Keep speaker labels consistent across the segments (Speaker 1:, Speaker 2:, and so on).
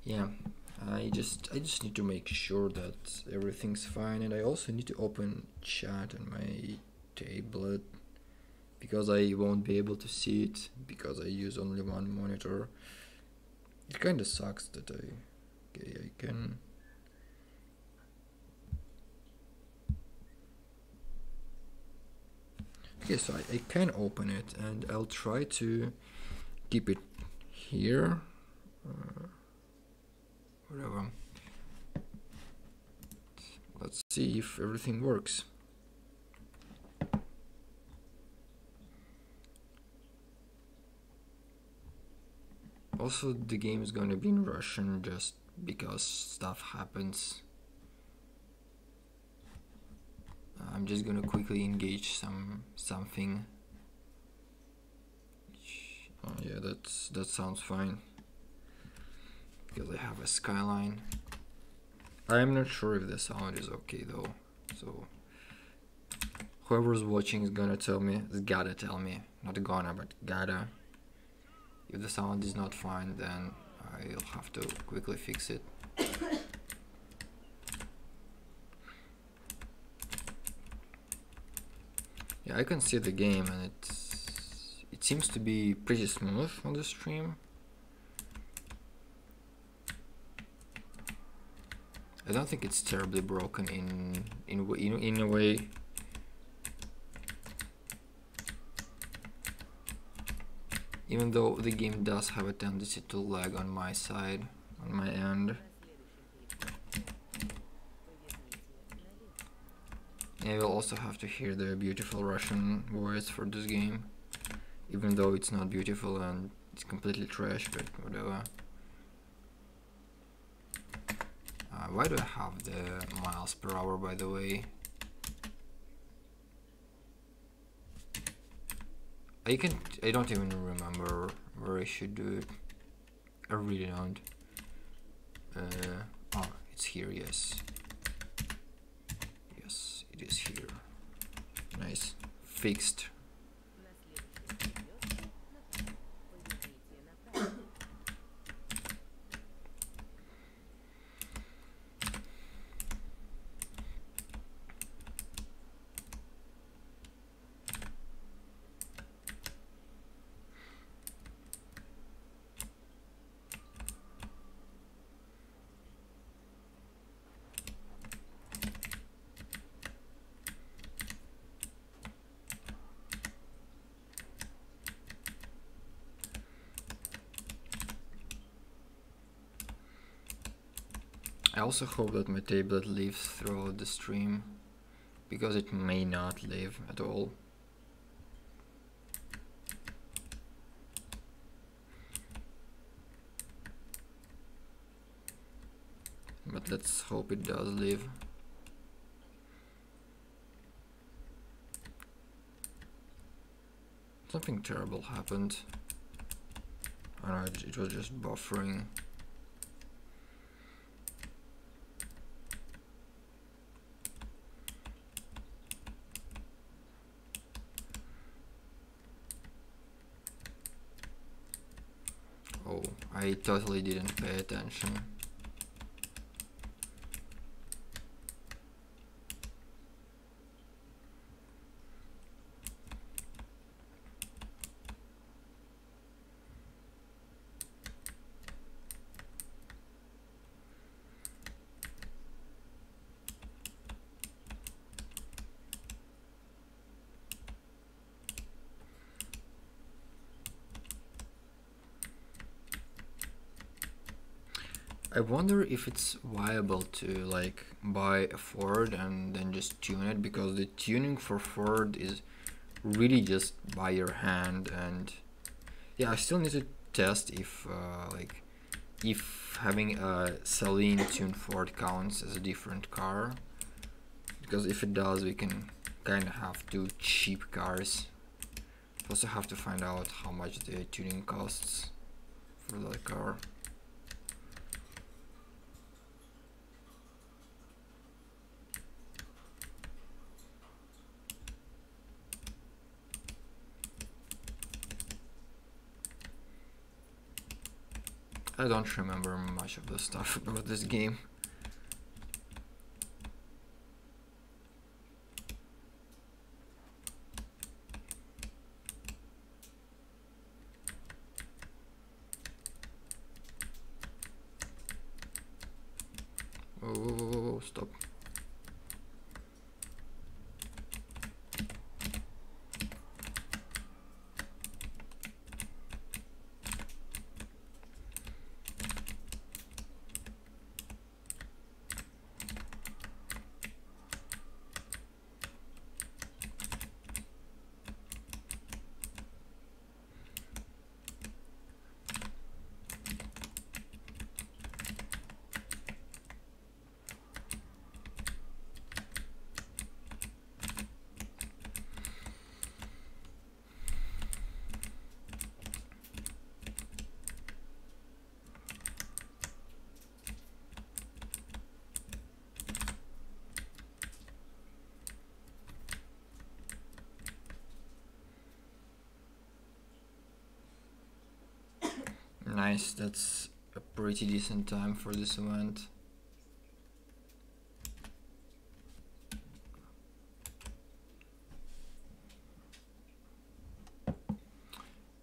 Speaker 1: Yeah, I just need to make sure that everything's fine, and I also need to open chat on my tablet because I won't be able to see it because I use only one monitor. It kind of sucks that I can. Okay, so I can open it, and I'll try to keep it here. Whatever. Let's see if everything works. Also, the game is going to be in Russian just because stuff happens. I'm just gonna quickly engage something. Oh yeah, that sounds fine because I have a skyline. I'm not sure if the sound is okay though, so whoever's watching is gonna tell me, is gotta tell me, not gonna, but gotta. If the sound is not fine, then I'll have to quickly fix it. Yeah, I can see the game, and it seems to be pretty smooth on the stream. I don't think it's terribly broken in a way. Even though the game does have a tendency to lag on my side, on my end. I will also have to hear the beautiful Russian voice for this game, even though it's not beautiful and it's completely trash, but whatever. Why do I have the miles per hour, by the way? I don't even remember where I should do it. I really don't. Oh, it's here, yes. Yes, it is here. Nice. Fixed. I also hope that my tablet lives throughout the stream, because it may not live at all. But let's hope it does live. Something terrible happened. I don't know, it was just buffering. Oh, I totally didn't pay attention. I wonder if it's viable to like buy a Ford and then just tune it, because the tuning for Ford is really just by your hand. And yeah, I still need to test if if having a Celine tuned Ford counts as a different car, because if it does, we can kind of have two cheap cars. We also have to find out how much the tuning costs for the car. I don't remember much of the stuff about this game. Oh, stop. Nice, that's a pretty decent time for this event.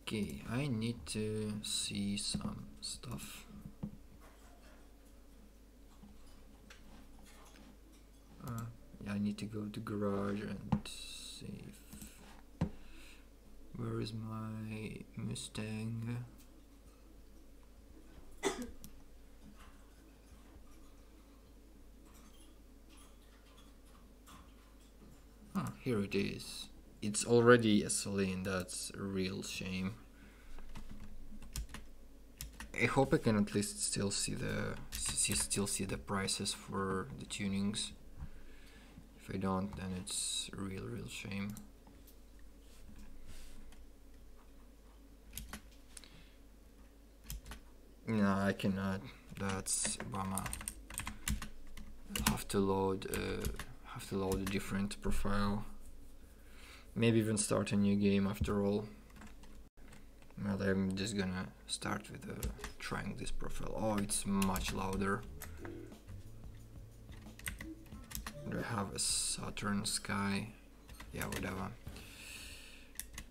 Speaker 1: Okay, I need to see some stuff. Yeah, I need to go to garage and see if... Where is my Mustang? Oh, here it is. It's already a Celine, that's a real shame. I hope I can at least still see the prices for the tunings. If I don't, then it's a real shame. No, I cannot. That's a bummer. I'll have to load a different profile. Maybe even start a new game after all. Well, I'm just gonna start with trying this profile. Oh, it's much louder. Do I have a Saturn sky? Yeah, whatever.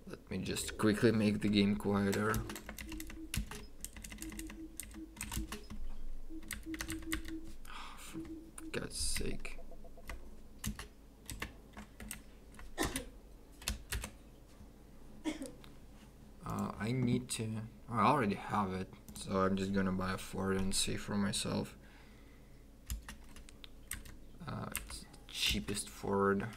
Speaker 1: Let me just quickly make the game quieter. Oh, for God's sake. I need to... I already have it, so I'm just gonna buy a Ford and see for myself. It's the cheapest Ford.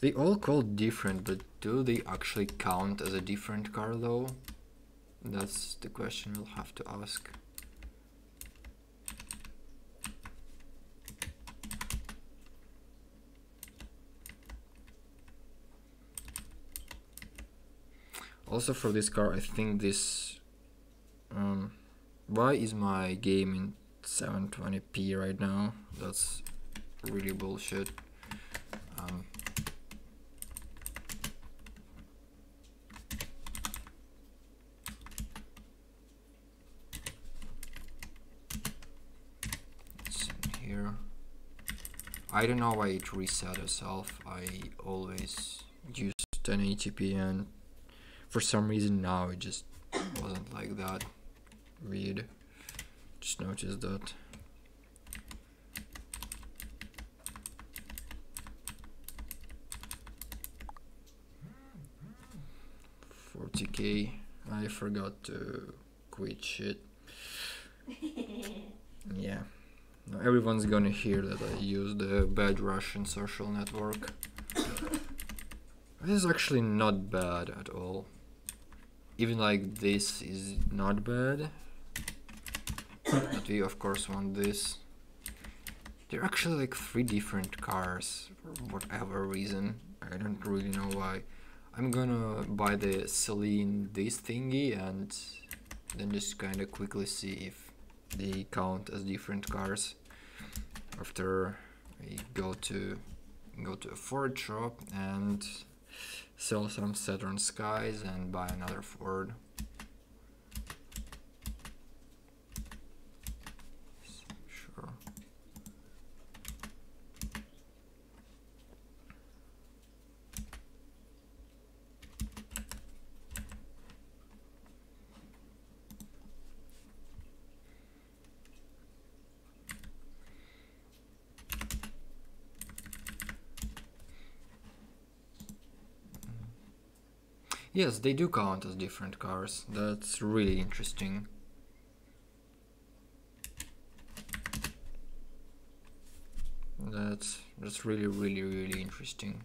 Speaker 1: They all call different, but do they actually count as a different car though? That's the question we'll have to ask. Also for this car, I think this... why is my game in 720p right now? That's really bullshit. I don't know why it reset itself. I always used 1080p and for some reason now it just wasn't like that. Weird. Just noticed that. $40K. I forgot to quit shit. Yeah. Now everyone's gonna hear that I use the bad Russian social network. This is actually not bad at all. Even like this is not bad. But we of course want this. There are actually like 3 different cars for whatever reason. I don't really know why. I'm gonna buy the chillin this thingy and then just kind of quickly see if they count as different cars after we go to a Ford shop and sell some Saturn Skies and buy another Ford. Sure. Yes, they do count as different cars. That's really interesting. That's really interesting.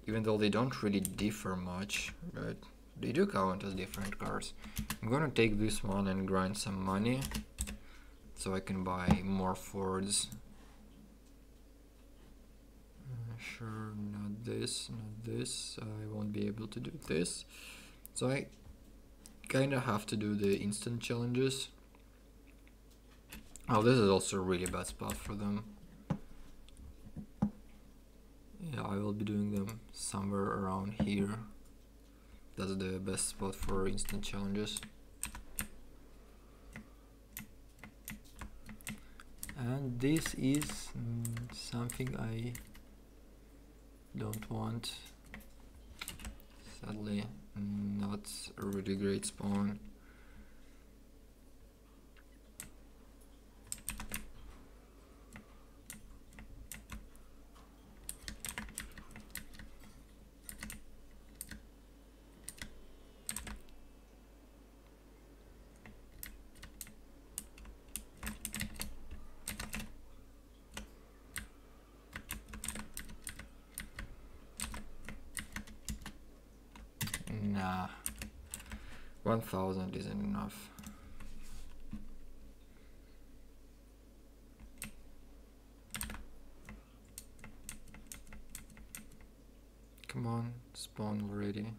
Speaker 1: Even though they don't really differ much, but they do count as different cars. I'm gonna take this one and grind some money so I can buy more Fords. Sure, not this, not this. I won't be able to do this. So I kinda have to do the instant challenges. Oh, this is also a really bad spot for them. Yeah, I will be doing them somewhere around here. That's the best spot for instant challenges. And this is something I don't want. Sadly, not a really great spawn. Nah, 1000 isn't enough. Come on, spawn already.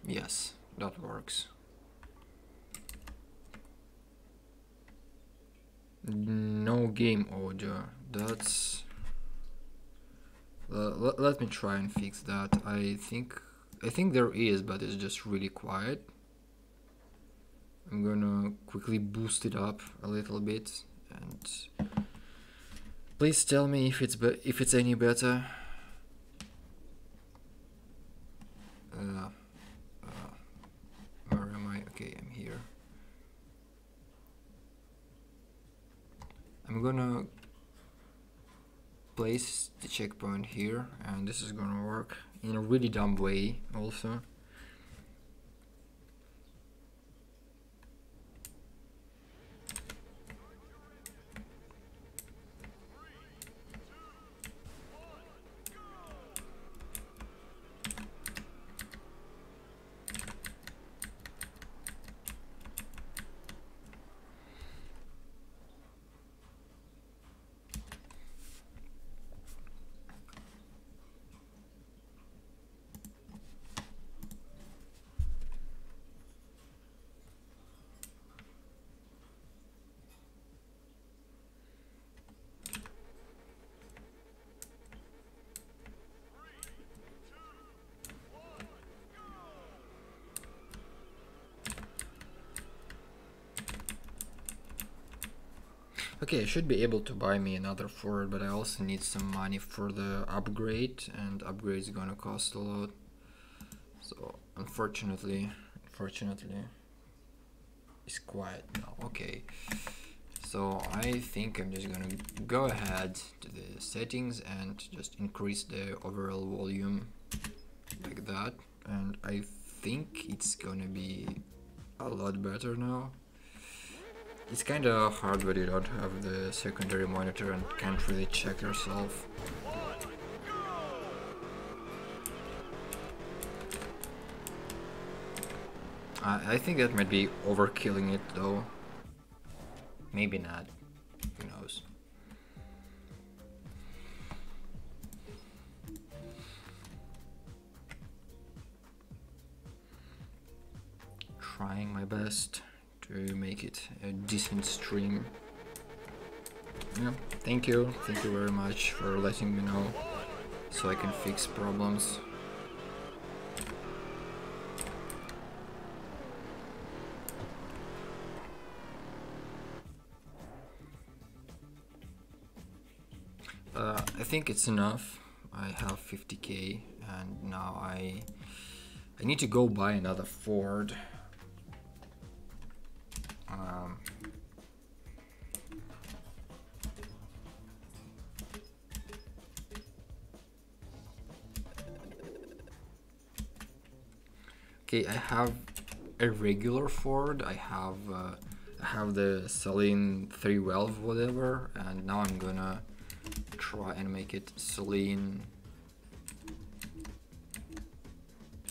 Speaker 1: Yes, that works. No game audio. That's let me try and fix that. I think there is, but it's just really quiet. I'm gonna quickly boost it up a little bit, and please tell me if it's any better. Where am I? Okay, I'm here. I'm gonna place the checkpoint here, and this is gonna work in a really dumb way also. Okay, I should be able to buy me another Ford, but I also need some money for the upgrade, and upgrade is gonna cost a lot. So unfortunately, it's quiet now. Okay, so I think I'm just gonna go ahead to the settings and just increase the overall volume like that, and I think it's gonna be a lot better now. It's kinda hard when you don't have the secondary monitor and can't really check yourself. I think that might be overkilling it though. Maybe not. Who knows? Trying my best to make it a decent stream. Yeah, thank you very much for letting me know so I can fix problems. I think it's enough. I have 50k and now I need to go buy another Ford. Okay, I have a regular Ford. I have the Celine 312 whatever, and now I'm gonna try and make it Celine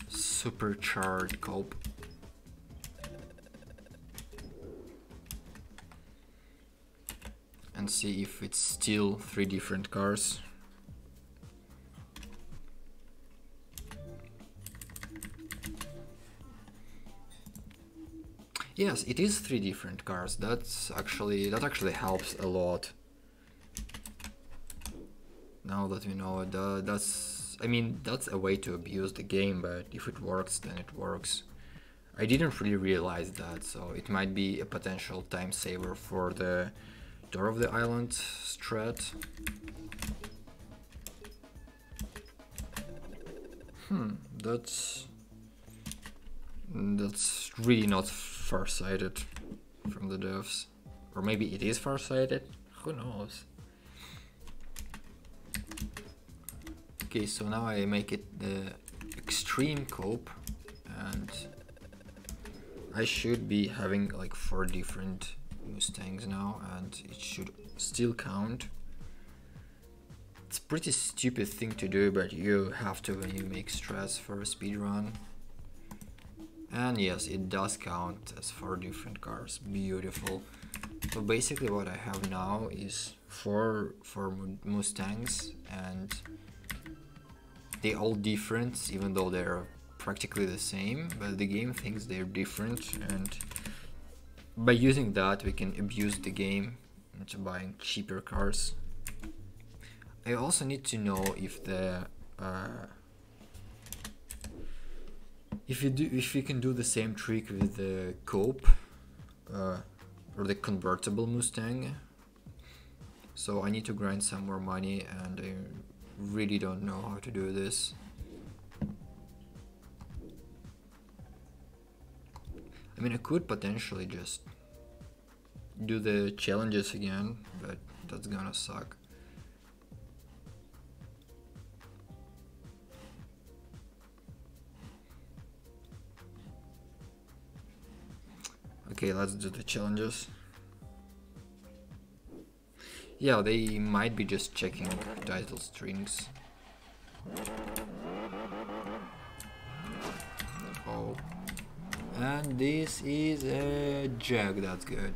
Speaker 1: supercharged coupe. And see if it's still 3 different cars. Yes, it is 3 different cars. That actually helps a lot. Now that we know it, that's a way to abuse the game, but if it works, then it works. I didn't really realize that, so it might be a potential time saver for the Door of the Island strat. That's really not far-sighted from the devs. Or maybe it is far-sighted, who knows. Okay, so now I make it the extreme coupe, and I should be having like 4 different Mustangs now, and it should still count. It's a pretty stupid thing to do, but you have to when you make strats for a speedrun. And yes, it does count as 4 different cars. Beautiful. So basically what I have now is 4 Mustangs, and they all different, even though they're practically the same, but the game thinks they're different, and by using that we can abuse the game into buying cheaper cars. I also need to know if the if you can do the same trick with the coupe or the convertible Mustang. So I need to grind some more money, and I really don't know how to do this. I mean, I could potentially just do the challenges again, but that's gonna suck. Okay, let's do the challenges. Yeah, they might be just checking title strings. Oh. And this is a Jag, that's good.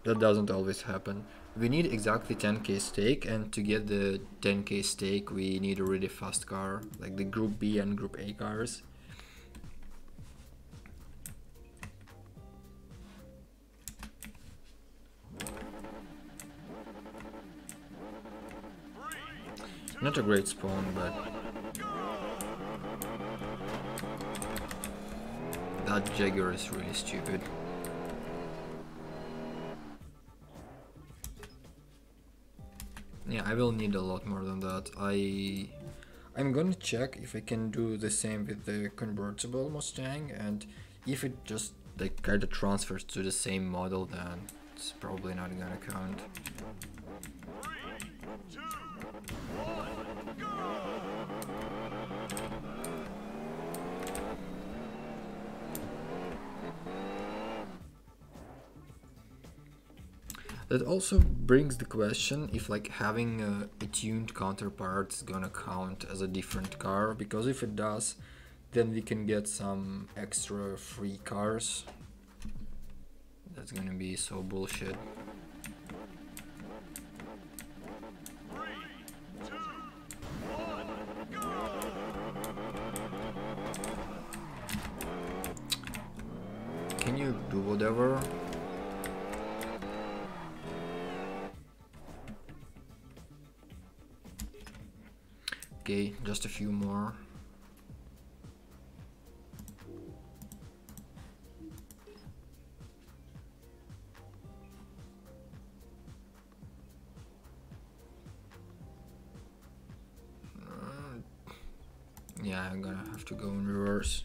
Speaker 1: That doesn't always happen. We need exactly 10k stake, and to get the 10k stake we need a really fast car, like the Group B and Group A cars. Not a great spawn, but that Jaguar is really stupid. Yeah, I will need a lot more than that. I'm gonna check if I can do the same with the convertible Mustang, and if it just like kinda transfers to the same model, then it's probably not gonna count.
Speaker 2: 3, 2, 1, go!
Speaker 1: That also brings the question if like having a tuned counterpart is gonna count as a different car, because if it does, then we can get some extra free cars. That's gonna be so bullshit.
Speaker 2: 3, 2, 1, go!
Speaker 1: Can you do whatever? Okay, just a few more. Yeah, I'm gonna have to go in reverse.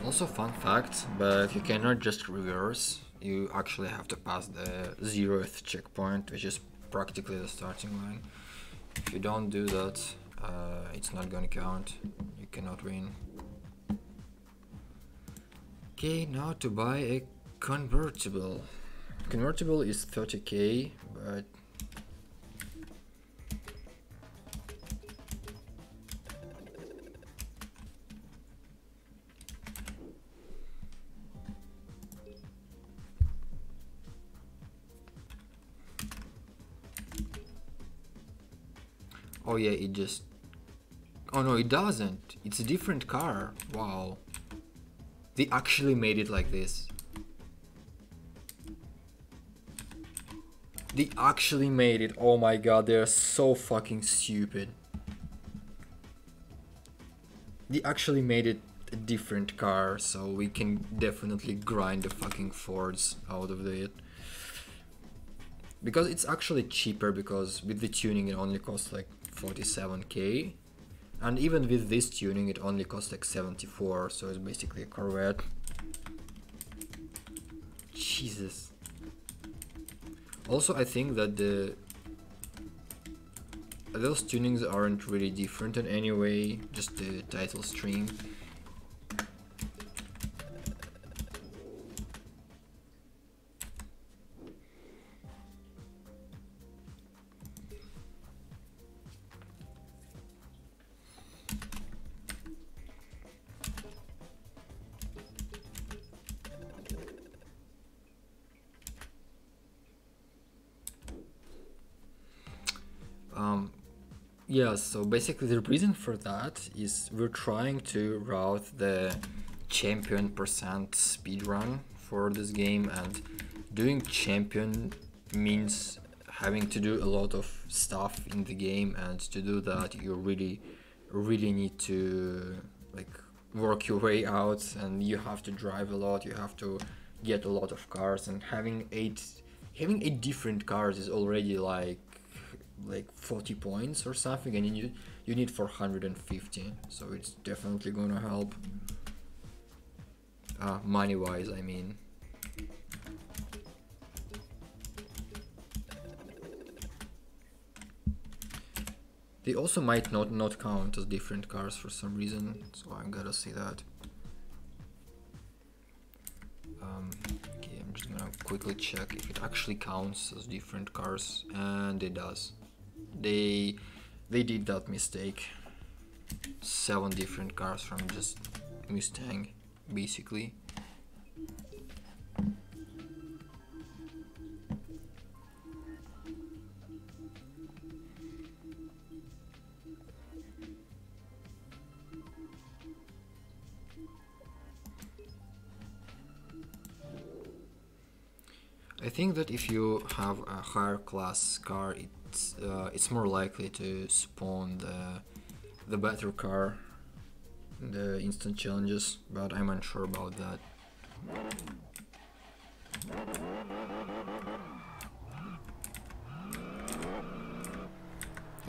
Speaker 1: Also, fun fact, but you cannot just reverse. You actually have to pass the 0th checkpoint, which is practically the starting line. If you don't do that, it's not gonna count. You cannot win. Okay, now to buy a convertible. Convertible is 30k, but oh yeah, it just... Oh no, it doesn't. It's a different car. Wow. They actually made it like this. They actually made it. Oh my god, they're so fucking stupid. They actually made it a different car, so we can definitely grind the fucking Fords out of it. Because it's actually cheaper, because with the tuning it only costs like 47k. And even with this tuning it only costs like 74, so it's basically a Corvette. Jesus. Also, I think that those tunings aren't really different in any way, just the title stream. Yeah, so basically the reason for that is we're trying to route the champion percent speedrun for this game, and doing champion means having to do a lot of stuff in the game, and to do that you really need to like work your way out, and you have to drive a lot, you have to get a lot of cars, and having eight different cars is already like 40 points or something, and you need 450, so it's definitely gonna help money wise, I mean. They also might not count as different cars for some reason, so I gotta see that. Okay, I'm just gonna quickly check if it actually counts as different cars, and it does. They did that mistake. 7 different cars from just Mustang, basically. I think that if you have a higher class car, it's more likely to spawn the better car in the instant challenges, but I'm unsure about that.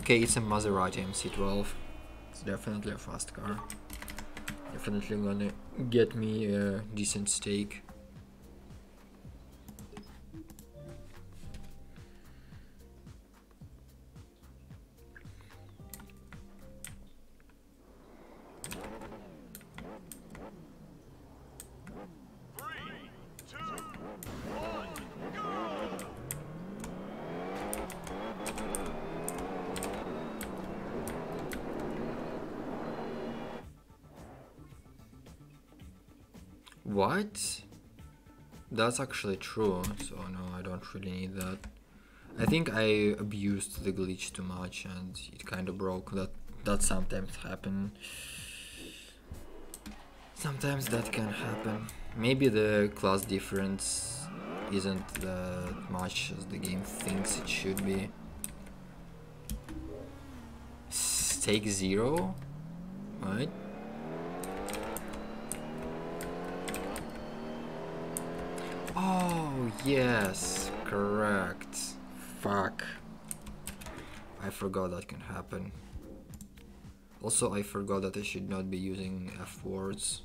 Speaker 1: Okay, it's a Maserati MC12. It's definitely a fast car. Definitely gonna get me a decent stake. what? That's actually true, so no, I don't really need that. I think I abused the glitch too much and it kind of broke. That sometimes happen. Sometimes that can happen. Maybe the class difference isn't that much as the game thinks it should be. Stake 0? What? Oh, yes, correct. Fuck. I forgot that can happen. Also, I forgot that I should not be using F words.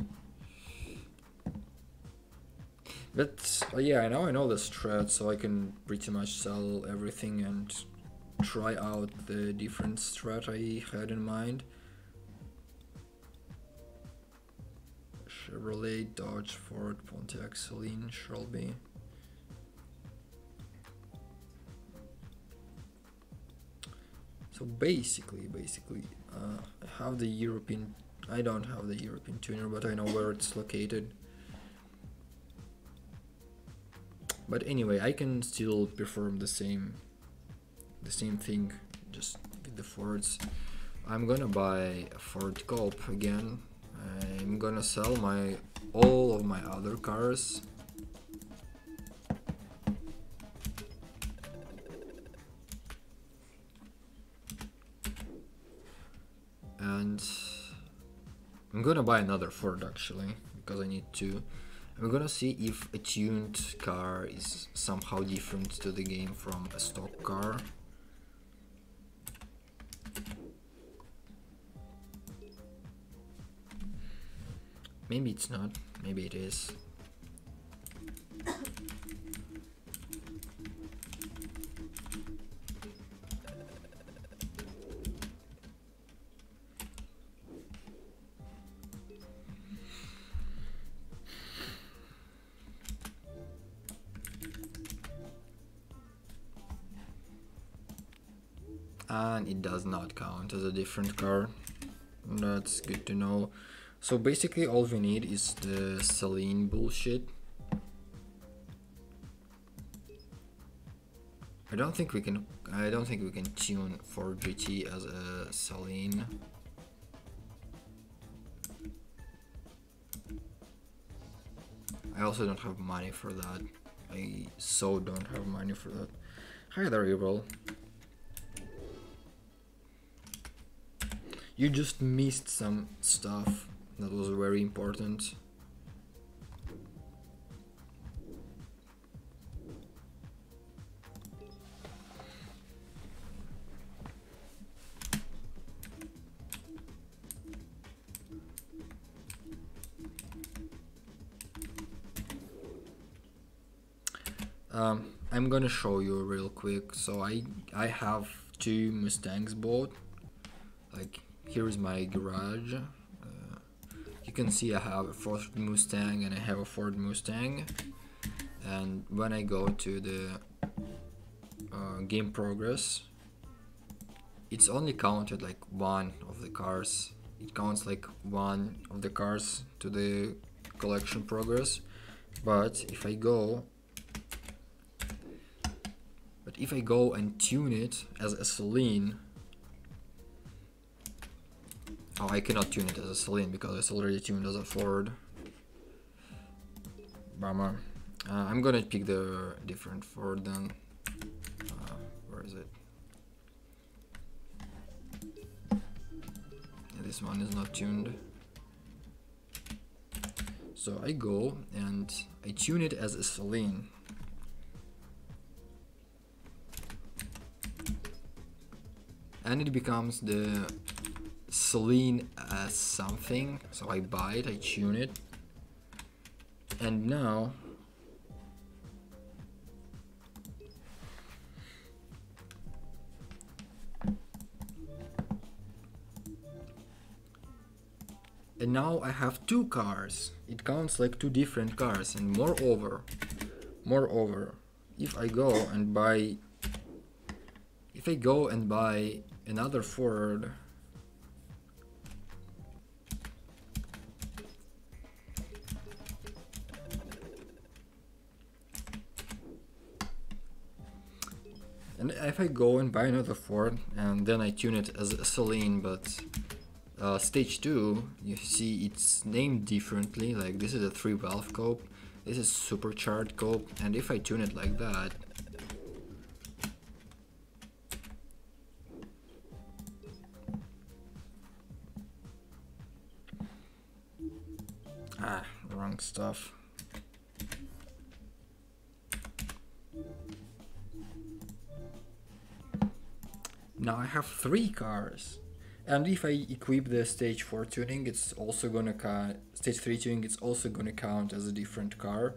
Speaker 1: But yeah, now I know the strat, so I can pretty much sell everything and try out the different strat I had in mind. Chevrolet, Dodge, Ford, Pontiac, Celine, Shelby. So basically, I have the European. I don't have the European tuner, but I know where it's located. But anyway, I can still perform the same thing, just with the Fords. I'm gonna buy a Ford Cope again. I'm gonna sell all of my other cars. And I'm gonna buy another Ford actually, because I need to. I'm gonna see if a tuned car is somehow different to the game from a stock car. Maybe it's not, maybe it is. And it does not count as a different car. That's good to know. So basically all we need is the Celine bullshit. I don't think we can tune for GT as a Celine. I also don't have money for that. I so don't have money for that. Hi there, Evil. You just missed some stuff that was very important. I'm gonna show you real quick. So I have two Mustangs bought. Like, here is my garage. You can see I have a Ford Mustang and I have a Ford Mustang. And when I go to the game progress, it's only counted like one of the cars. It counts like one of the cars to the collection progress. But if I go and tune it as a Celine, oh, I cannot tune it as a Celine because it's already tuned as a Ford. Bummer. I'm gonna pick the different Ford then. Where is it? Yeah, this one is not tuned. So I go and I tune it as a Celine. And it becomes the Celine as something. So I buy it, I tune it. And now I have two cars. It counts like two different cars. And moreover, if I go and buy another Ford, And if I go and buy another Ford and then I tune it as a Celine, but stage 2, you see it's named differently. Like this is a 3-valve cope, this is supercharged cope, and if I tune it like that, wrong stuff. Now I have 3 cars. And if I equip the stage 4 tuning, it's also gonna count, stage 3 tuning, it's also gonna count as a different car.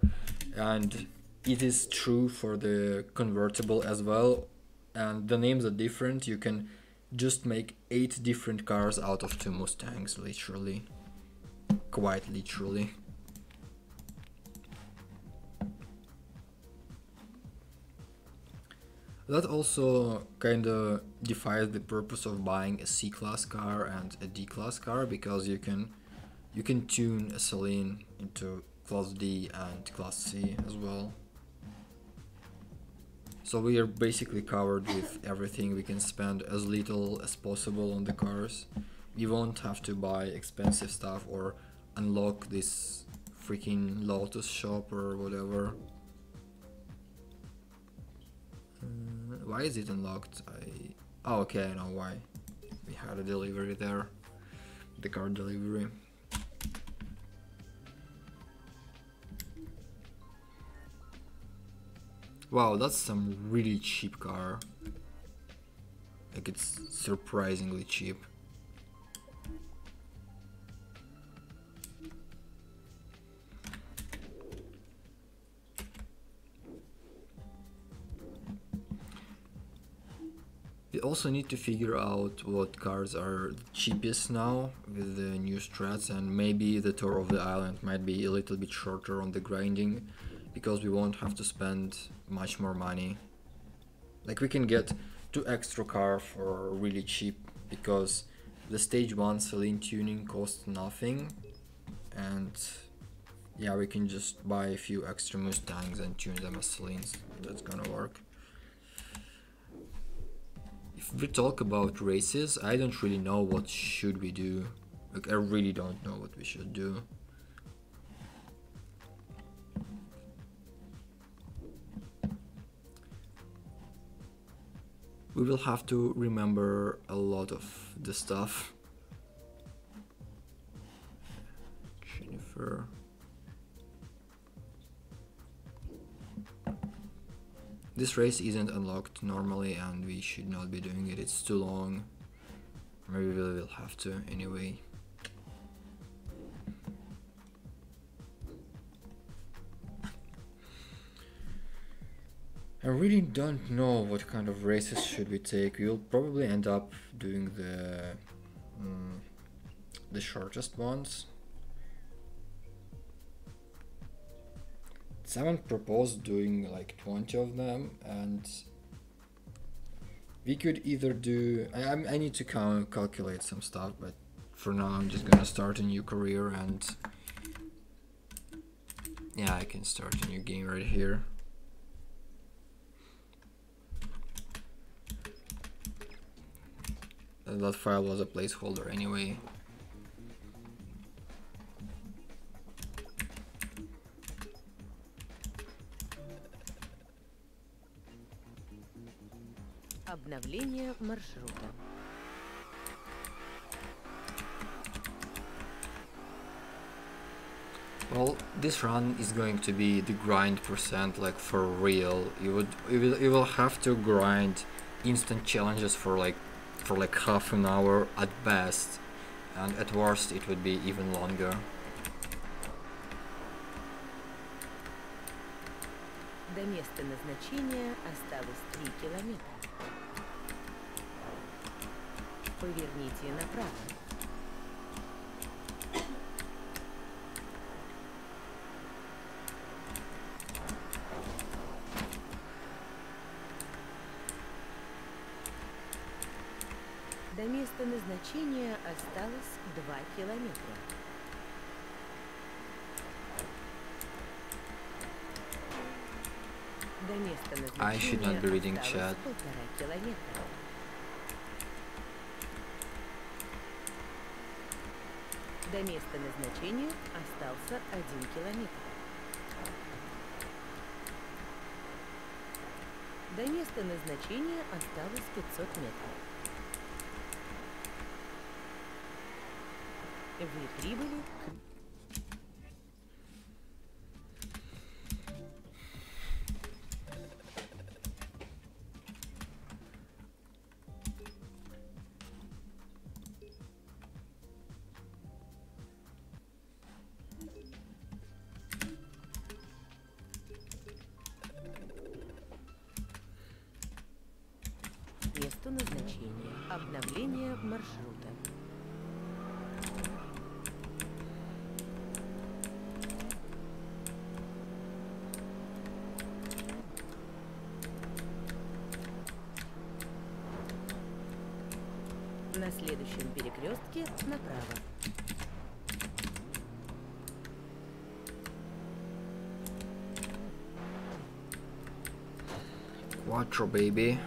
Speaker 1: And it is true for the convertible as well. And the names are different. You can just make 8 different cars out of 2 Mustangs, literally. Quite literally. That also kinda defies the purpose of buying a C-class car and a D-class car, because you can tune a Celine into class D and class C as well. So we are basically covered with everything. We can spend as little as possible on the cars. We won't have to buy expensive stuff or unlock this freaking Lotus shop or whatever. Why is it unlocked? Oh, okay, I know why. We had a delivery there. The car delivery. Wow, that's some really cheap car. Like, it's surprisingly cheap. We also need to figure out what cars are the cheapest now with the new strats, and maybe the tour of the island might be a little bit shorter on the grinding, because we won't have to spend much more money. Like, we can get 2 extra cars for really cheap, because the stage 1 Celine tuning costs nothing, and yeah, we can just buy a few extra Mustangs and tune them as Celines. That's gonna work. If we talk about races, I don't really know what should we do. Like, I really don't know what we should do. We will have to remember a lot of the stuff. Jennifer. This race isn't unlocked normally and we should not be doing it, it's too long. Maybe we will have to anyway. I really don't know what kind of races should we take. We'll probably end up doing the shortest ones. Someone proposed doing like 20 of them, and we could either do... I need to calculate some stuff, but for now I'm just gonna start a new career, and yeah, I can start a new game right here. That file was a placeholder anyway.
Speaker 3: Обновление маршрута.
Speaker 1: Well, this run is going to be the grind percent, like for real. You will have to grind instant challenges for like half an hour at best, and at worst it would be even longer.
Speaker 3: До места назначения осталось 3 километра. Поверните направо. До места назначения осталось 2 километра. До До места
Speaker 1: I should
Speaker 3: назначения
Speaker 1: not be reading
Speaker 3: осталось
Speaker 1: chat.
Speaker 3: 1,5 километра. До места назначения остался 1 километр. До места назначения осталось 500 метров. Вы прибыли к... месту назначения. Обновление маршрута. На следующем перекрестке направо.
Speaker 1: Quattro, baby.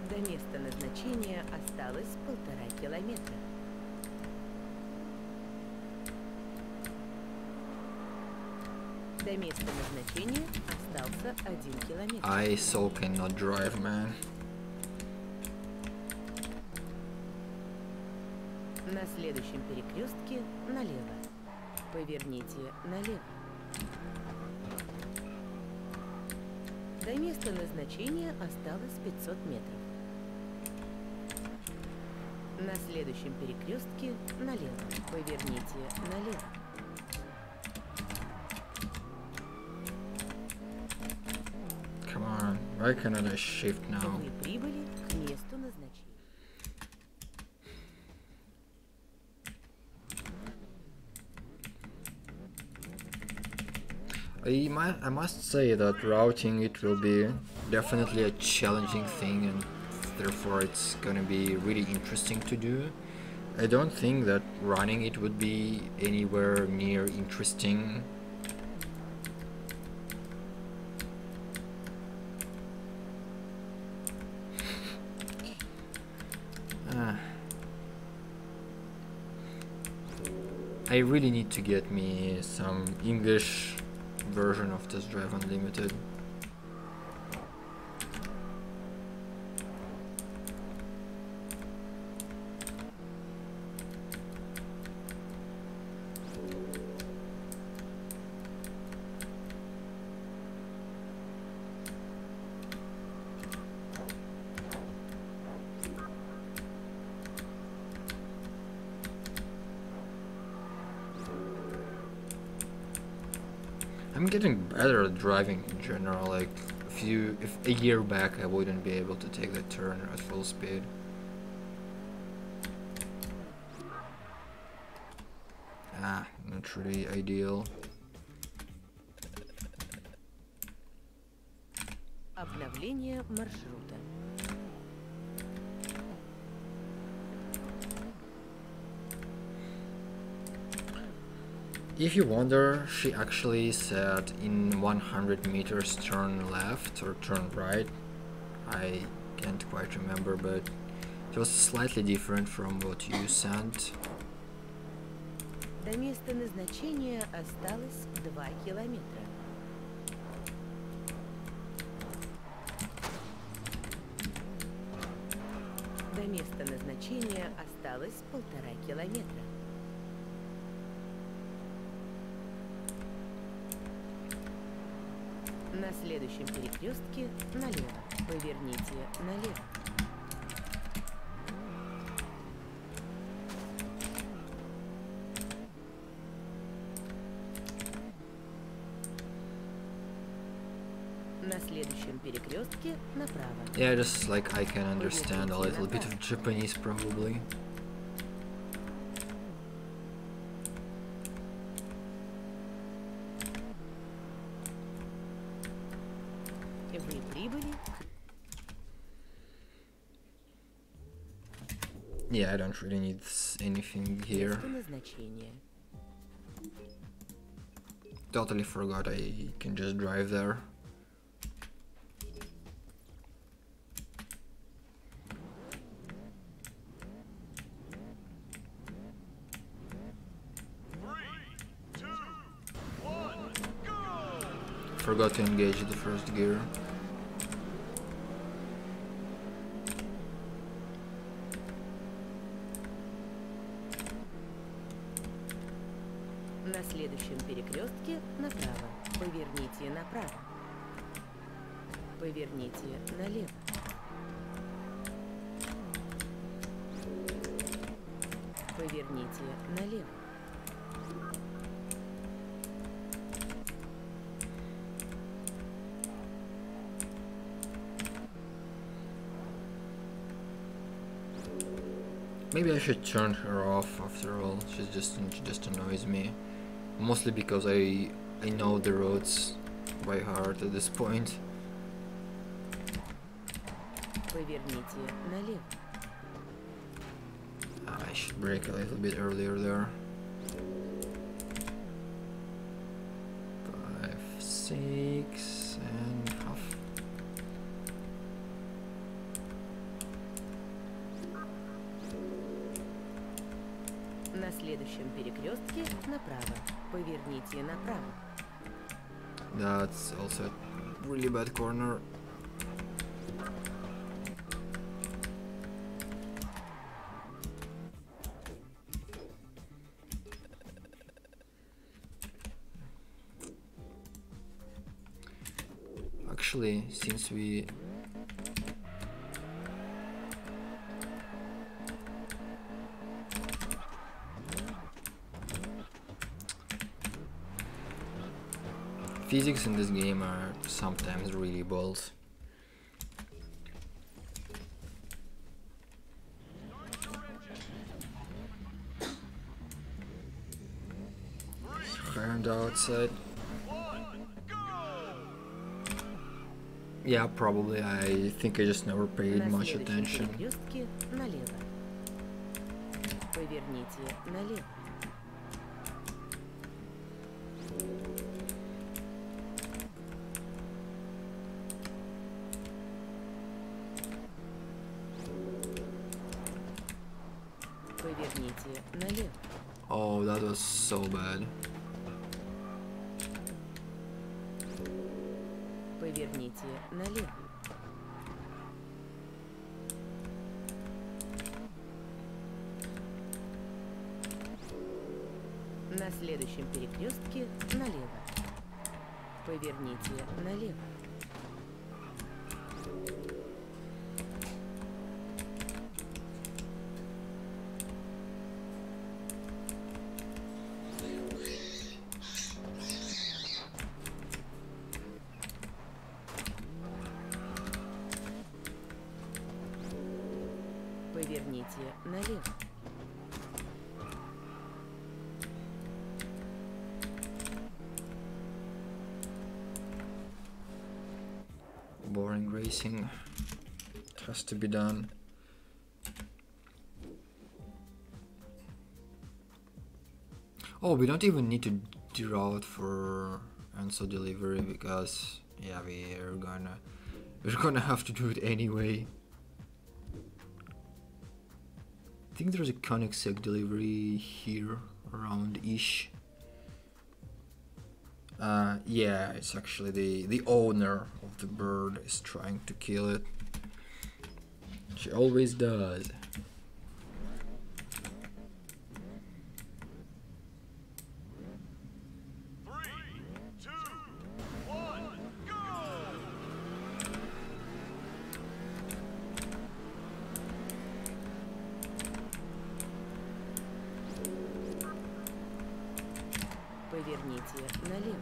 Speaker 3: До места назначения осталось 1,5 километра. До места назначения остался 1 километр.
Speaker 1: I so cannot drive, man.
Speaker 3: На следующем перекрестке налево. Поверните налево. До места назначения осталось 500 метров. На следующем перекрестке налево. Поверните налево.
Speaker 1: Come on, why cannot I shift now?
Speaker 3: Вы прибыли к месту назначения.
Speaker 1: I must say that routing it will be definitely a challenging thing, and therefore it's gonna be really interesting to do. I don't think that running it would be anywhere near interesting. I really need to get me some English version of this Drive Unlimited. I'm getting better at driving in general. Like if a year back I wouldn't be able to take that turn at full speed. Not really ideal.
Speaker 3: Обновление маршрута.
Speaker 1: If you wonder, she actually said in 100 meters turn left or turn right. I can't quite remember, but it was slightly different from what you sent.
Speaker 3: До места назначения осталось 2 километра. До места назначения осталось 1,5 километра. На следующем перекрестке налево. Поверните налево. На следующем перекрестке направо.
Speaker 1: Yeah, just like I can understand a little bit of Japanese probably.
Speaker 3: Вы прибыли.
Speaker 1: Yeah, I don't really need anything here.
Speaker 3: Место назначения.
Speaker 1: Totally forgot I can just drive there. Forgot to engage the first gear.
Speaker 3: На следующем перекрестке направо. Поверните направо. Поверните налево. Поверните налево.
Speaker 1: Maybe I should turn her off after all. She just annoys me. Mostly because I know the roads by heart at this point.
Speaker 3: Поверните налево.
Speaker 1: I should brake a little bit earlier there. 5, 6 and half.
Speaker 3: На следующем перекрестке направо. Поверните направо.
Speaker 1: That's also a really bad corner. Actually, since we physics in this game are sometimes really balls. Hand outside. Yeah, probably. I think I just never paid
Speaker 3: На
Speaker 1: much
Speaker 3: следующем
Speaker 1: attention.
Speaker 3: перекрестке налево. Поверните налево. Поверните налево.
Speaker 1: Oh, that was so bad.
Speaker 3: Поверните налево. На следующем перекрестке налево. Поверните налево. Поверните налево.
Speaker 1: Boring racing. It has to be done. Oh, we don't even need to route for answer delivery because yeah, we're gonna have to do it anyway. I think there's a Koenigsegg delivery here around ish. Yeah, it's actually the owner of the bird is trying to kill it. She always does.
Speaker 3: Поверните налево.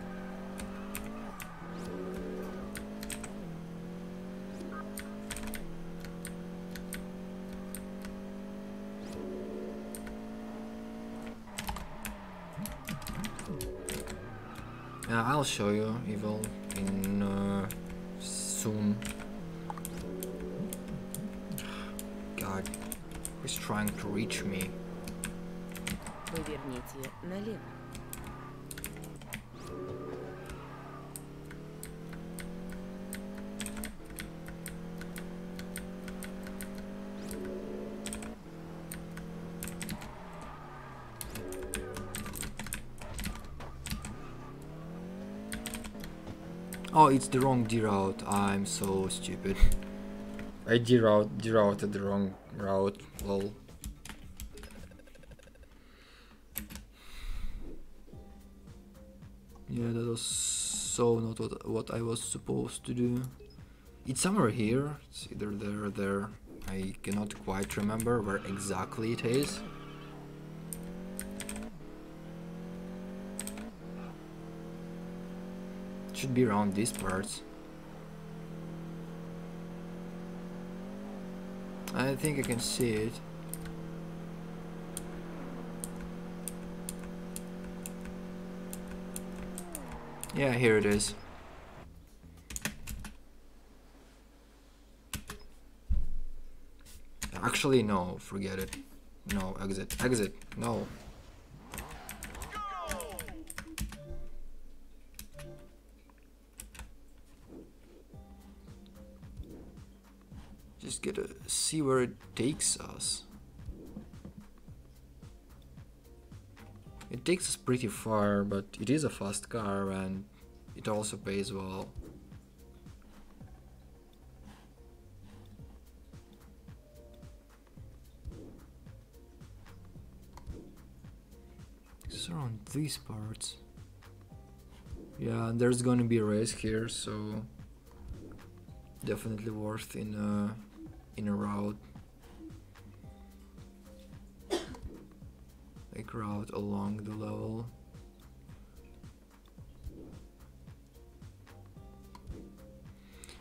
Speaker 1: Yeah, I'll show you Evil in soon. God, is trying to reach me.
Speaker 3: Поверните налево.
Speaker 1: Oh, it's the wrong deroute. I'm so stupid. I derouted the wrong route. Lol. Yeah, that was so not what I was supposed to do. It's somewhere here. It's either there or there. I cannot quite remember where exactly it is. It should be around these parts. I think I can see it. Yeah, here it is. Actually, no, forget it. No, exit, exit, no. Just gotta see where it takes us. It takes us pretty far, but it is a fast car and it also pays well. It's around these parts. Yeah, and there's gonna be a race here, so definitely worth in a route. Like route along the level.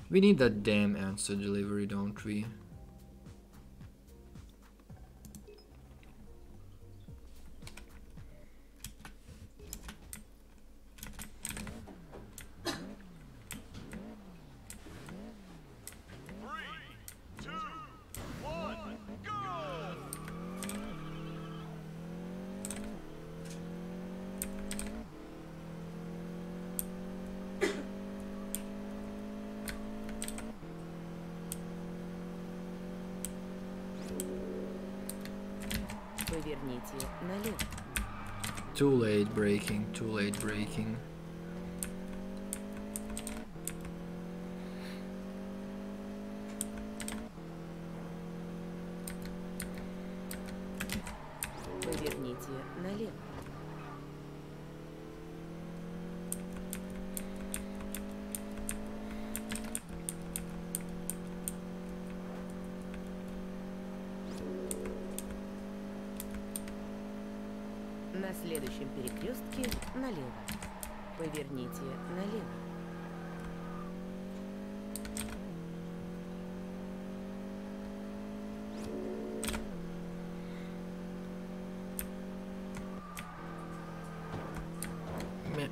Speaker 1: We need that damn answer delivery, don't we?
Speaker 3: Поверните налево.
Speaker 1: Too late braking, too late braking.
Speaker 3: Поверните налево. На следующем перекрестке налево. Поверните налево.
Speaker 1: Meh.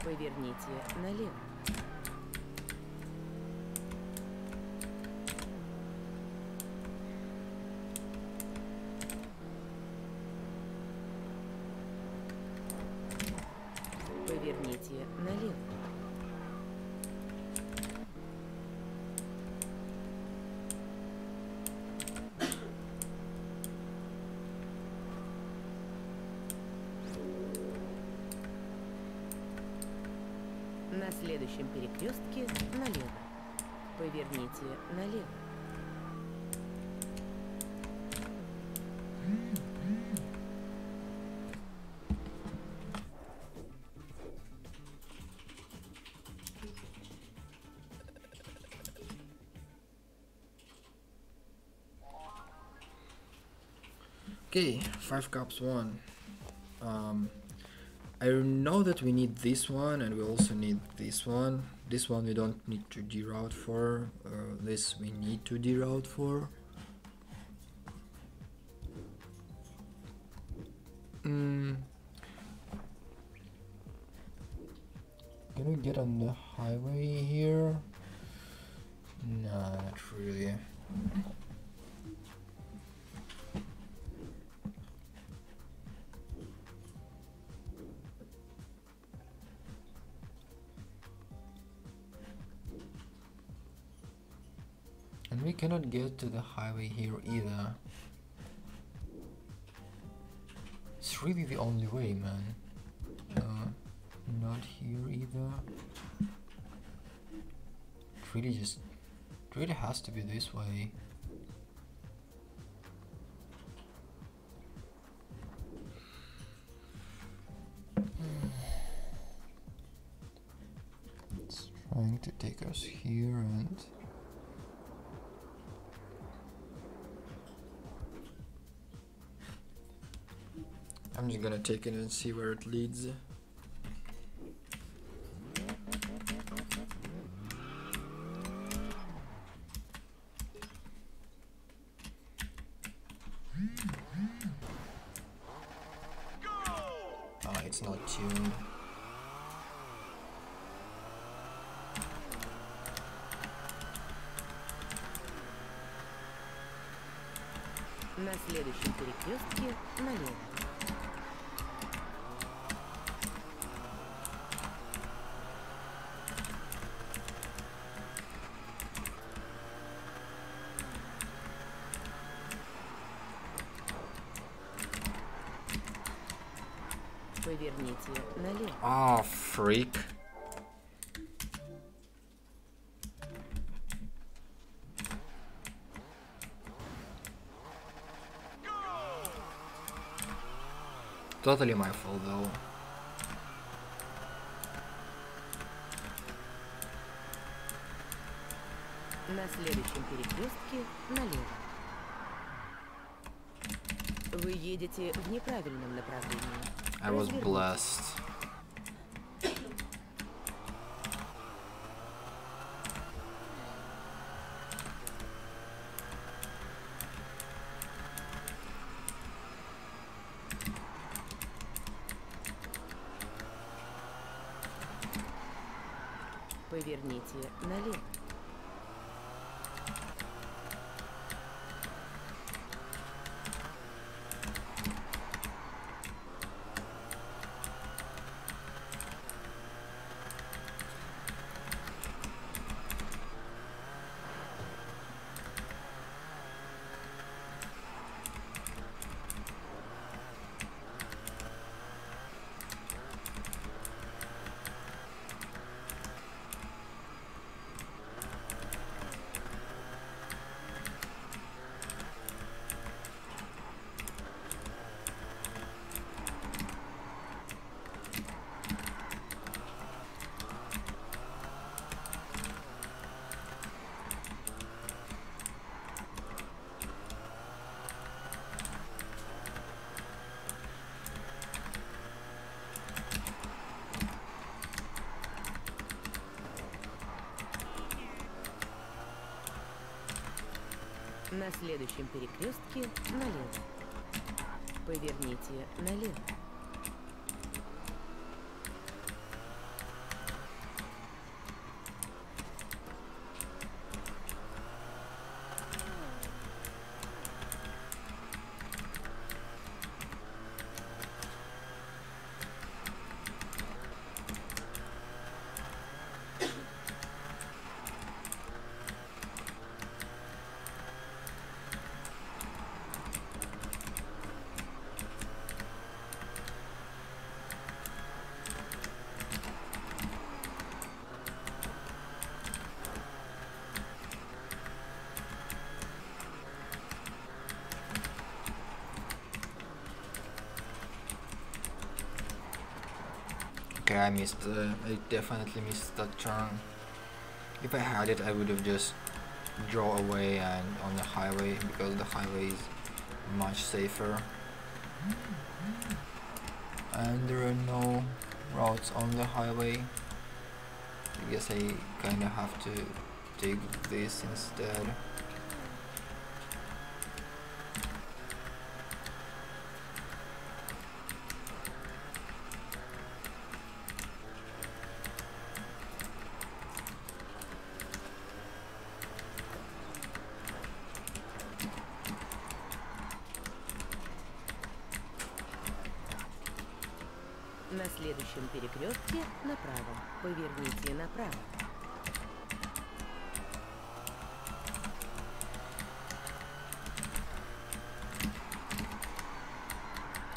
Speaker 3: Поверните налево. Поверните налево. На следующем перекрестке налево. Поверните налево.
Speaker 1: Okay, 5 cups won. I know that we need this one and we also need this one. This one we don't need to deroute for. This we need to deroute for. Can we get on the highway here? No, not really. And we cannot get to the highway here either. It's really the only way, man. Not here either. It really has to be this way. It's trying to take us here and I'm just gonna take it and see where it leads. Ah, it's not tuned.
Speaker 3: На следующем перекрестке налево. Поверните налево.
Speaker 1: Ah, freak. Totally my fault though.
Speaker 3: На следующем перекрестке налево. Вы едете в неправильном направлении.
Speaker 1: I was
Speaker 3: Развернитесь.
Speaker 1: blessed.
Speaker 3: Поверните налево. На следующем перекрестке налево. Поверните налево.
Speaker 1: Okay, I definitely missed that turn. If I had it, I would have just draw away and on the highway because the highway is much safer. And there are no routes on the highway. I guess I kinda have to take this instead.
Speaker 3: На следующем перекрестке направо. Поверните направо.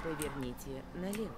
Speaker 3: Поверните налево.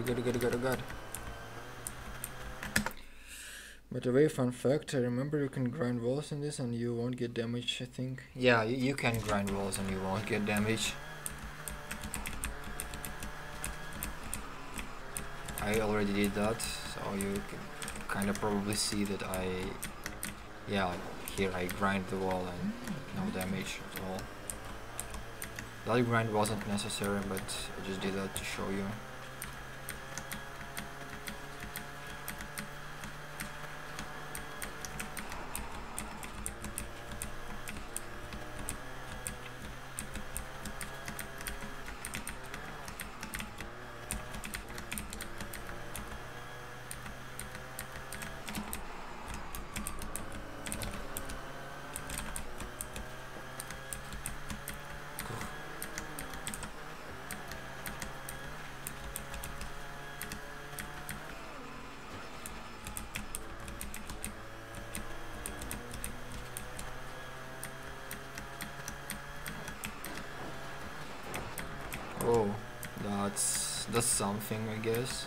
Speaker 1: Good. By the way, fun fact, I remember you can grind walls in this and you won't get damaged, I think. Yeah, you can grind walls and you won't get damaged. I already did that, so you can kind of probably see that yeah, like here I grind the wall and no damage at all. That grind wasn't necessary, but I just did that to show you. Oh, that's something, I guess.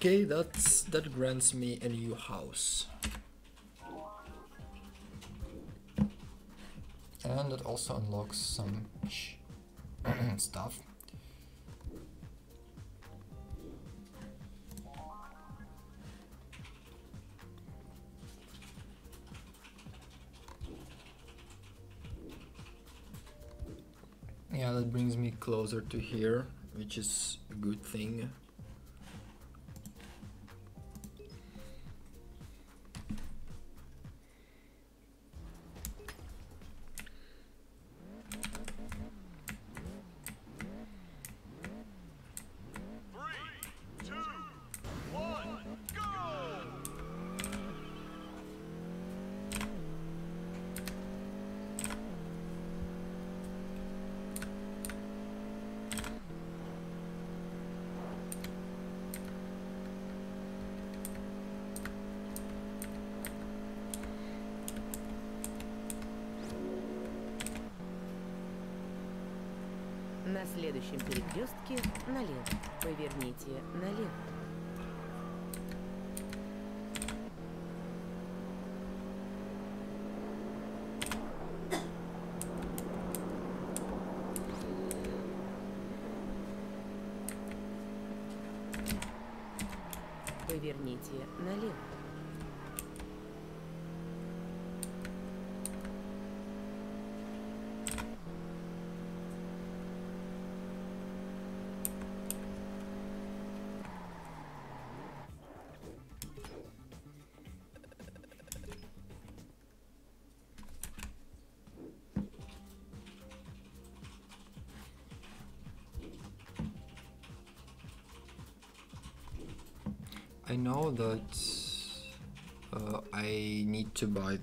Speaker 1: Okay, that grants me a new house. And it also unlocks some stuff. Yeah, that brings me closer to here, which is a good thing.
Speaker 3: На следующем перекрестке налево. Поверните налево. Поверните налево.
Speaker 1: I know that I need to buy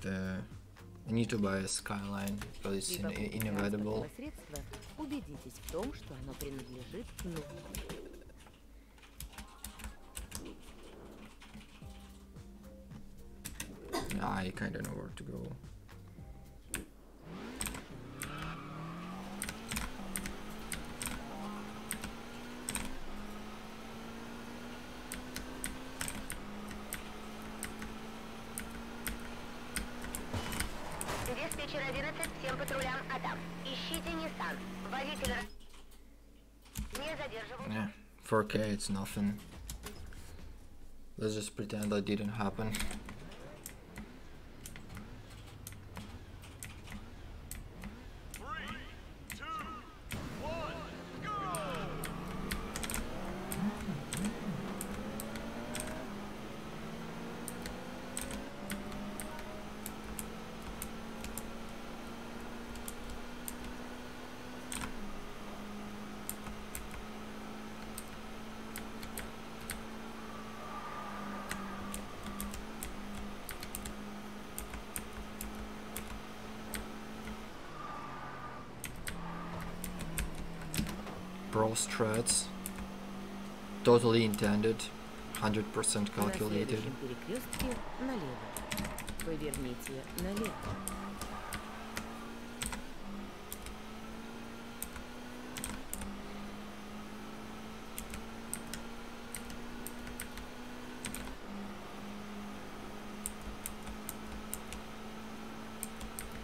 Speaker 1: a skyline because it's
Speaker 3: При покупке
Speaker 1: inevitable.
Speaker 3: транспортного средства убедитесь в том, что оно принадлежит
Speaker 1: I kinda know where to go.
Speaker 4: Диспетчер 11, всем патрулям Адам. Ищите Nissan. Водитель не задерживал.
Speaker 1: Yeah, 4K, it's nothing. Let's just pretend that didn't happen.
Speaker 2: Three, two, one, go!
Speaker 1: Pro strats. Totally intended. 100%
Speaker 3: На
Speaker 1: calculated.
Speaker 3: следующем перекрестке налево. Поверните налево.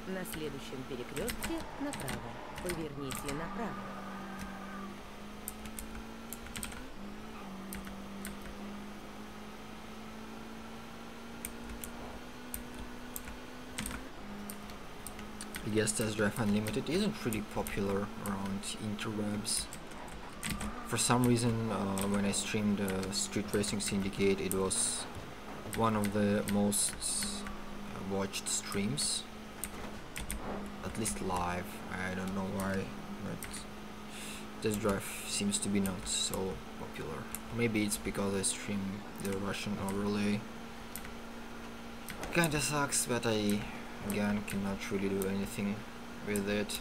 Speaker 3: На следующем перекрестке направо. Поверните направо.
Speaker 1: I guess Test Drive Unlimited isn't really popular around interwebs. For some reason, when I streamed Street Racing Syndicate, it was one of the most watched streams. At least live. I don't know why, but Test Drive seems to be not so popular. Maybe it's because I stream the Russian overlay. Kinda sucks, but I again cannot really do anything with it.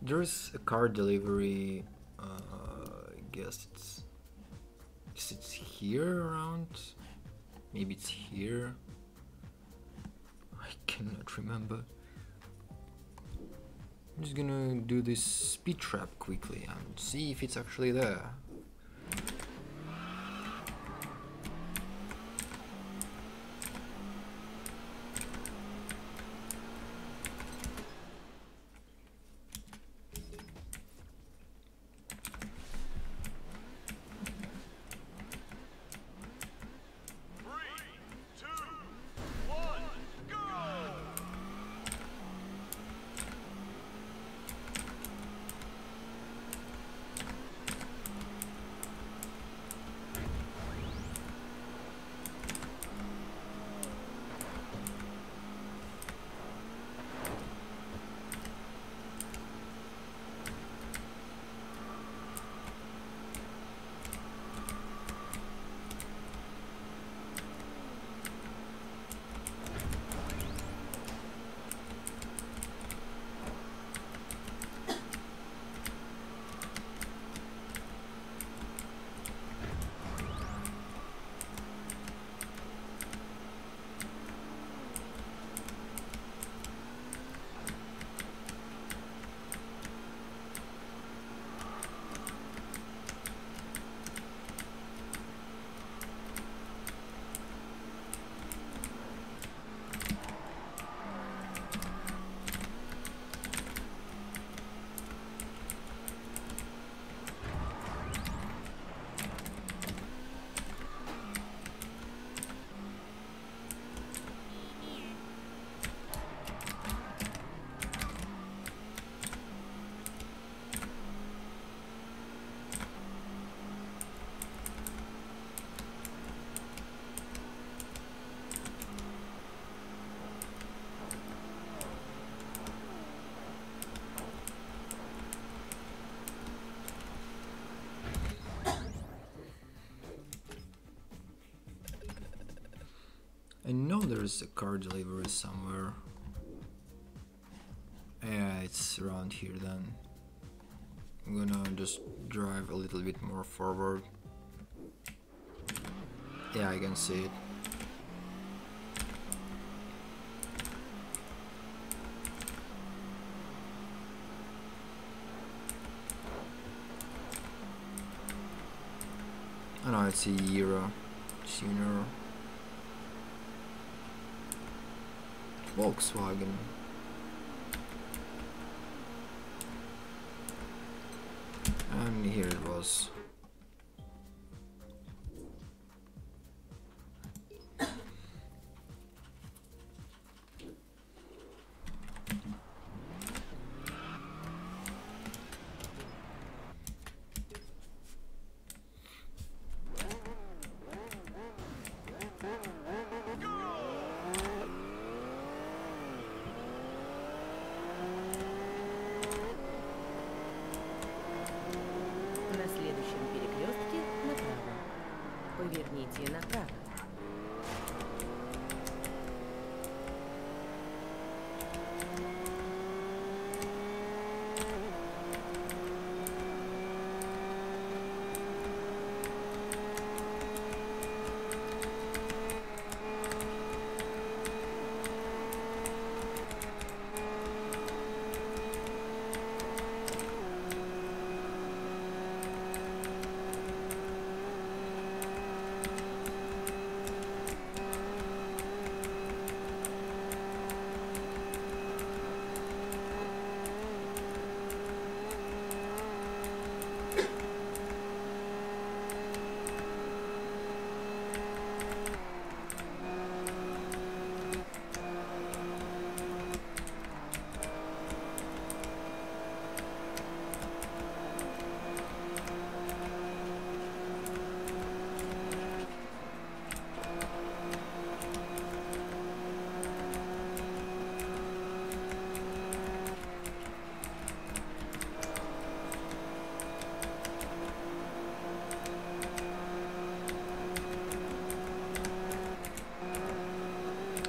Speaker 1: There's a car delivery. I guess it's here around. Maybe it's here. I cannot remember. I'm just gonna do this speed trap quickly and see if it's actually there. I know there's a car delivery somewhere. Yeah, it's around here then. I'm gonna just drive a little bit more forward. Yeah, I can see it. Oh no, it's a Euro tuner. Volkswagen. And here it was.
Speaker 3: На следующем перекрестке направо. Поверните направо.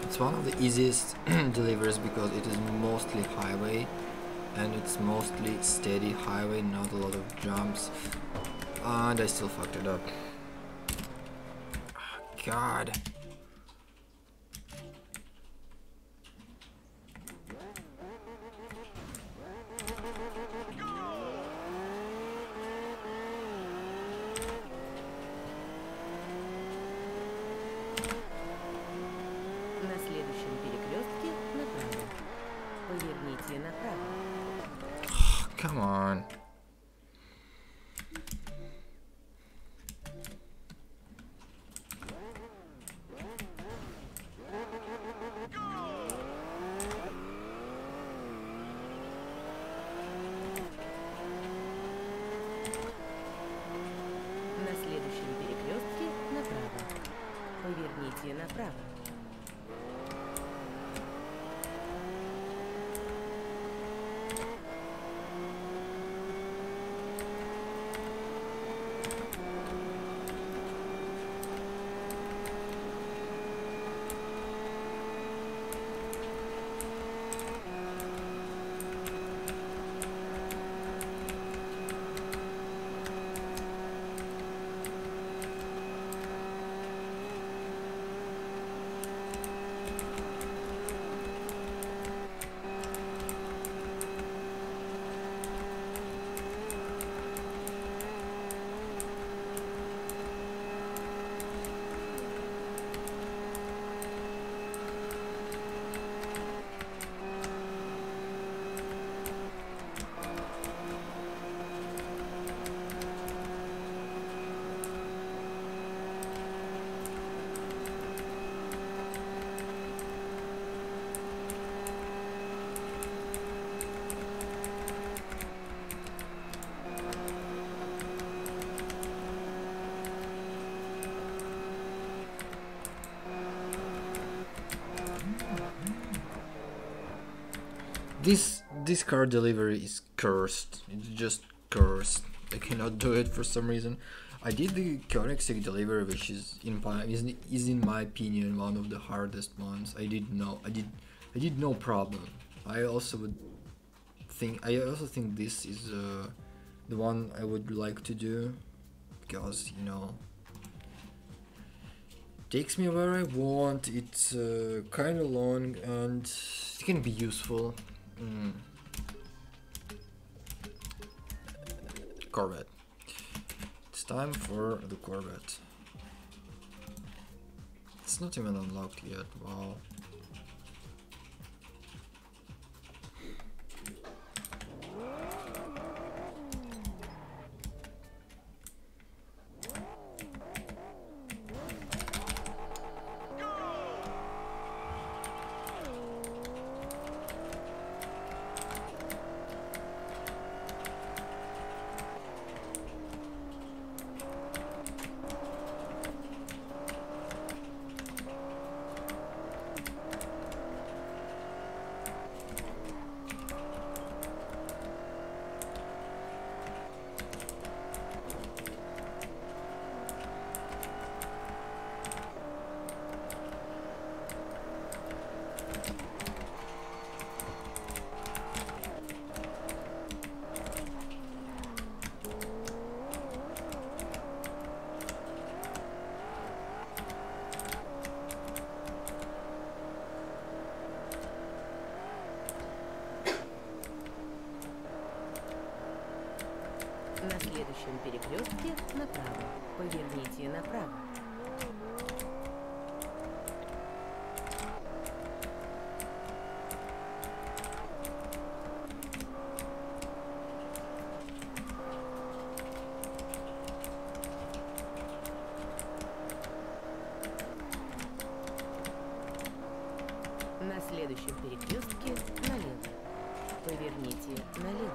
Speaker 3: It's one of the easiest deliveries because it is mostly highway
Speaker 1: and it's mostly steady highway, not a lot of jumps, and I still fucked it up. God.
Speaker 3: На следующем перекрестке направо. Поверните направо.
Speaker 1: Come on.
Speaker 3: На следующем перекрестке направо. Поверните направо.
Speaker 1: This car delivery is cursed. It's just cursed. I cannot do it for some reason. I did the Koenigsegg delivery, which is in my opinion one of the hardest ones. I did no problem. I also think this is the one I would like to do, because you know, takes me where I want. It's kind of long and it can be useful. Corvette. It's time for the Corvette. It's not even unlocked yet. Wow.
Speaker 3: На следующем перекрестке направо. Поверните направо. На следующем перекрестке налево. Поверните налево.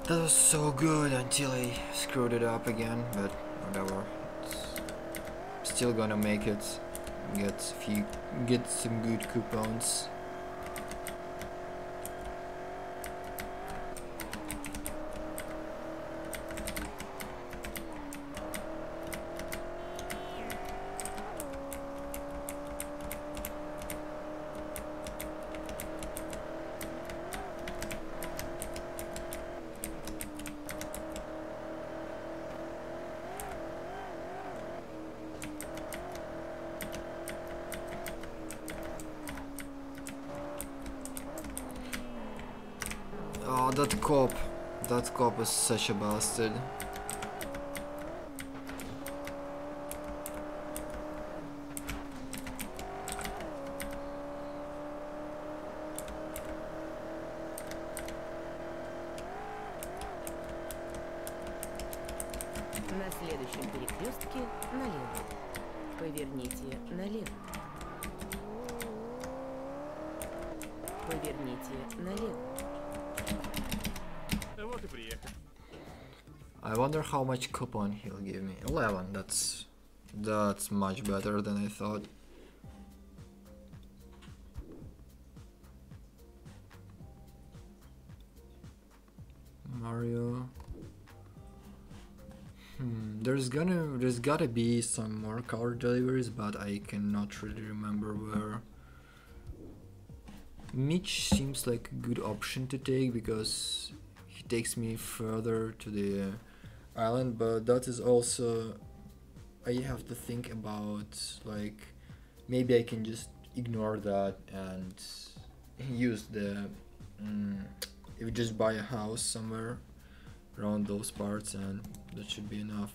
Speaker 1: That was so good until I screwed it up again, but whatever. It's still gonna make it. Get some good coupons. Oh, that cop is such a bastard.
Speaker 3: На следующем перекрестке налево. Поверните налево. Поверните налево.
Speaker 2: Вот и приехали.
Speaker 1: I wonder how much coupon he'll give me. 11. That's much better than I thought. Mario. There's gotta be some more car deliveries, but I cannot really remember where. Mitch seems like a good option to take because he takes me further to the island, but that is also, I have to think about, like, maybe I can just ignore that and use the if you just buy a house somewhere around those parts, and that should be enough.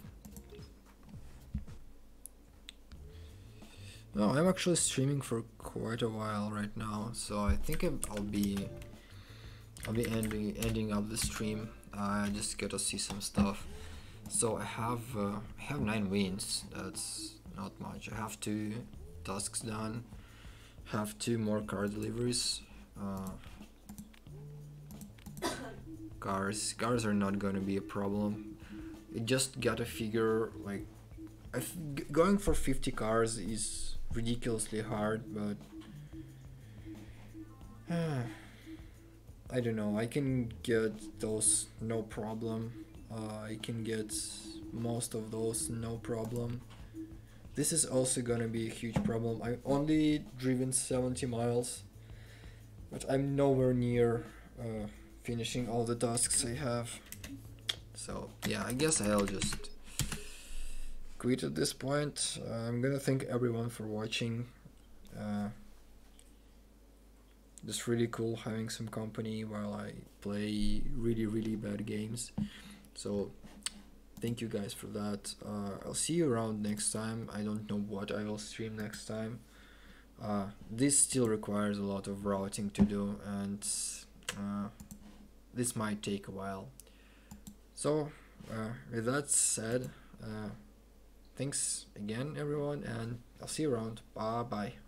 Speaker 1: No, I'm actually streaming for quite a while right now, so I think I'll be ending up the stream. I just gotta see some stuff. So I have 9 wins. That's not much. I have 2 tasks done. Have 2 more car deliveries. Cars are not gonna be a problem. You just gotta figure, like, going for 50 cars is ridiculously hard, but I don't know. I can get those no problem. I can get most of those no problem. This is also gonna be a huge problem. I've only driven 70 miles, but I'm nowhere near finishing all the tasks I have. So yeah, I guess I'll just quit at this point. I'm gonna thank everyone for watching. Just really cool having some company while I play really bad games. So thank you guys for that. I'll see you around next time. I don't know what I will stream next time. This still requires a lot of routing to do, and this might take a while. So with that said, thanks again everyone, and I'll see you around. Bye bye.